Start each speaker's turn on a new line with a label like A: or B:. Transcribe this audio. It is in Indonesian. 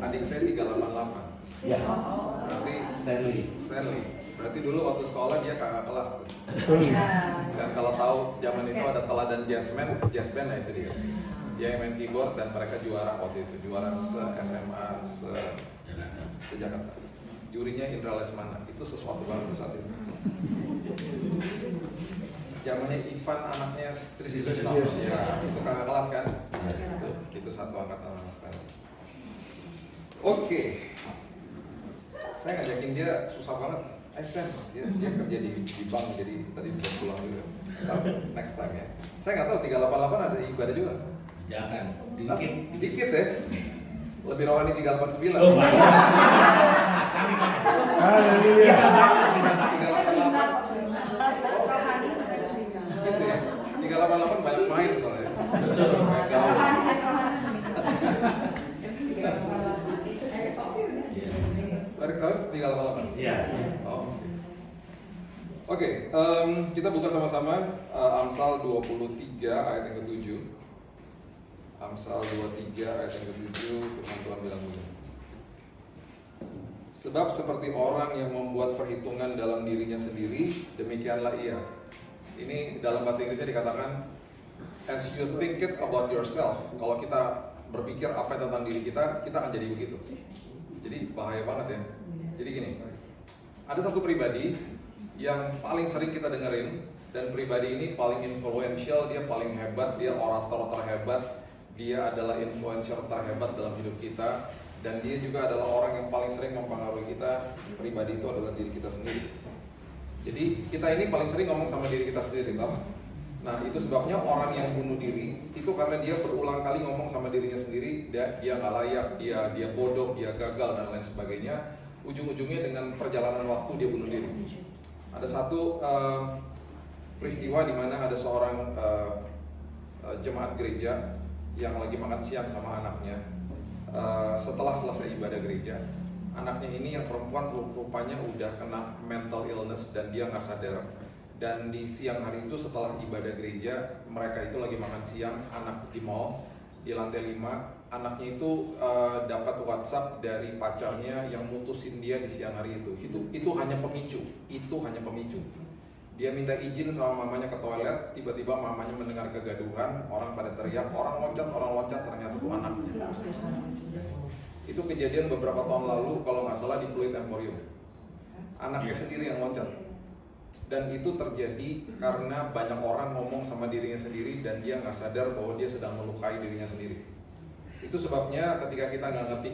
A: Adik saya 388.
B: Ya.
A: Berarti
B: Stanley.
A: Berarti dulu waktu sekolah dia kakak kelas tuh.
C: Iya.
A: Dan kalau tahu zaman itu ada teladan jazz band nah itu dia. Dia yang main keyboard dan mereka juara waktu itu, juara SMA se-Jakarta. Jurinya Indra Lesmana, itu sesuatu banget saat itu. Zamannya Ivan anaknya Trisy Trisno, ya itu kakak kelas kan? Itu satu angkatan anak saya. Oke, saya ngajakin dia susah banget. Dia kerja di bank, jadi tadi bisa pulang dulu. Tapi next time ya. Saya nggak tahu 388 ada ibadah juga.
B: Jangan,
A: Dikit ya. Lebih rohani 389.
B: Oh,
C: Haleluya.
A: 388 gitu ya. 388 banyak main soalnya. Banyak gaul. Tarik tahu 388.
B: Iya.
A: Oh. Oke, kita buka sama-sama Amsal 23 ayat yang ke-7. Amsal 23 ayat yang ke-7, firman Tuhan bilang begini. Sebab seperti orang yang membuat perhitungan dalam dirinya sendiri, demikianlah ia. Ini dalam bahasa Inggrisnya dikatakan, as you think it about yourself. Kalau kita berpikir apa tentang diri kita akan jadi begitu. Jadi bahaya banget ya. Jadi gini, ada satu pribadi yang paling sering kita dengerin, dan pribadi ini paling influential, dia paling hebat, dia orator terhebat, dia adalah influencer terhebat dalam hidup kita, dan dia juga adalah orang yang paling sering mempengaruhi kita. Pribadi itu adalah diri kita sendiri. Jadi kita ini paling sering ngomong sama diri kita sendiri, tau? Nah itu sebabnya orang yang bunuh diri itu karena dia berulang kali ngomong sama dirinya sendiri, dia nggak layak, dia bodoh, dia gagal dan lain sebagainya. Ujung-ujungnya dengan perjalanan waktu dia bunuh diri. Ada satu peristiwa di mana ada seorang jemaat gereja yang lagi makan siang sama anaknya. Setelah selesai ibadah gereja, anaknya ini yang perempuan rupanya udah kena mental illness dan dia nggak sadar. Dan di siang hari itu setelah ibadah gereja, mereka itu lagi makan siang, anak di mall, di lantai 5. Anaknya itu dapat WhatsApp dari pacarnya yang mutusin dia di siang hari itu. Itu hanya pemicu. Dia minta izin sama mamanya ke toilet, tiba-tiba mamanya mendengar kegaduhan, orang pada teriak, orang loncat, ternyata itu anaknya. Itu kejadian beberapa tahun lalu, kalau nggak salah di Fluid Emporium. Anaknya sendiri yang loncat. Dan itu terjadi karena banyak orang ngomong sama dirinya sendiri dan dia nggak sadar bahwa dia sedang melukai dirinya sendiri. Itu sebabnya ketika kita nggak ngerti